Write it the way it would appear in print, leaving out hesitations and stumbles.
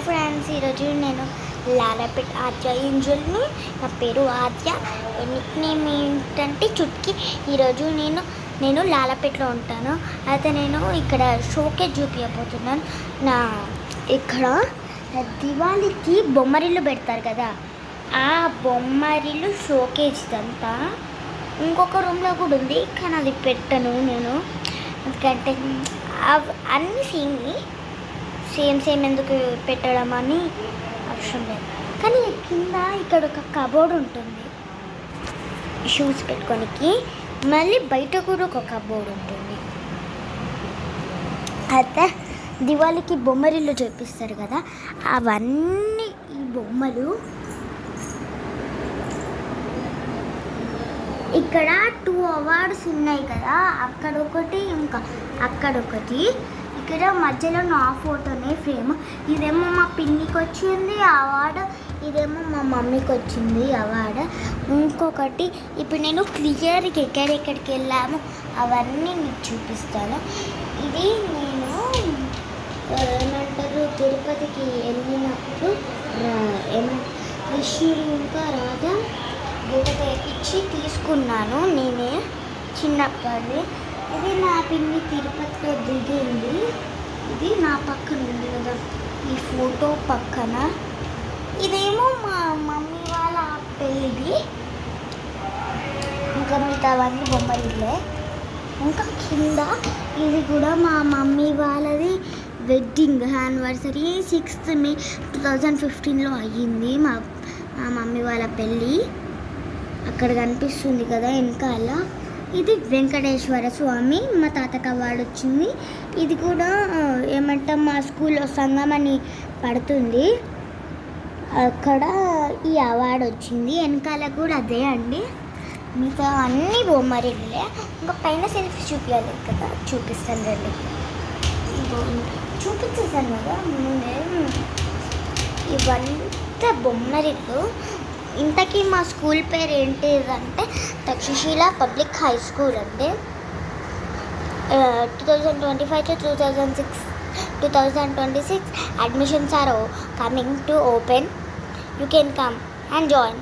Hi friends, ఈరోజు నేను లాలాపేట్ ఆద్య ఏంజల్ని. నా పేరు ఆద్య. నిక్ నేమ్ ఏంటంటే చుట్కి. ఈరోజు నేను లాలాపేట్లో ఉంటాను. అయితే నేను ఇక్కడ షోకేజ్ చూపించబోతున్నాను. ఇక్కడ దివాళీకి బొమ్మరిల్లు పెడతారు కదా, ఆ బొమ్మరిల్లు షోకేజ్ ఇదంతా. ఇంకొక రూమ్లో కూడా ఉంది, కానీ అది పెట్టను నేను, ఎందుకంటే అన్నీ సేమ్ ఎందుకు పెట్టడం అని అవసరం లేదు. కానీ కింద ఇక్కడ ఒక కబోర్డ్ ఉంటుంది షూస్ పెట్టుకోనికి, మళ్ళీ బయట కూడా ఒక కబోర్డ్ ఉంటుంది. అయితే దివాళీకి బొమ్మరిల్లు చూపిస్తారు కదా, అవన్నీ ఈ బొమ్మలు. ఇక్కడ 2 అవార్డ్స్ ఉన్నాయి కదా, అక్కడొకటి ఇంకా అక్కడొకటి. ఇక్కడ మధ్యలో నా ఫోటోనే ఫ్రేమ్. ఇదేమో మా పిన్నికి వచ్చింది అవార్డు, ఇదేమో మా మమ్మీకి వచ్చింది అవార్డు. ఇంకొకటి ఇప్పుడు నేను క్లియర్గా ఎక్కడెక్కడికి వెళ్ళాము అవన్నీ మీకు చూపిస్తాను. ఇది నేను ఏమంటారు తిరుపతికి వెళ్ళినప్పుడు కృష్ణుడు ఇంకా రాధా గీత తెప్పించి తీసుకున్నాను నేనే చిన్నప్పటి. ఇది నా పిన్ని తిరుపతిలో దిగింది. ఇది నా పక్కన ఉంది కదా, ఈ ఫోటో పక్కన. ఇదేమో మా మమ్మీ వాళ్ళ పెళ్ళిది. ఇంకా మిగతావన్నీ బొమ్మరిల్లే. ఇంకా కింద ఇది కూడా మా మమ్మీ వాళ్ళది వెడ్డింగ్ యానివర్సరీ 6th May 2015లో అయ్యింది మా మమ్మీ వాళ్ళ పెళ్ళి. అక్కడ కనిపిస్తుంది కదా వెనకాల, ఇది వెంకటేశ్వర స్వామి. మా తాతకు అవార్డు వచ్చింది. ఇది కూడా ఏమంటాం, మా స్కూల్లో సంగమని పడుతుంది, అక్కడ ఈ అవార్డు వచ్చింది. వెనకాల కూడా అదే అండి. మిగతా అన్నీ బొమ్మరిల్లే. ఇంకా పైన సెల్ఫీ చూపించాలి కదా, చూపిస్తాను రండి. చూపించేసాను కదా ముందే. ఇవంతా బొమ్మరిల్లు. ఇంతకీ మా స్కూల్ పేరు ఏంటిదంటే తక్షశిల పబ్లిక్ హై స్కూల్ అండి. 2025 to 2026 admissions are coming to open. You can come and join.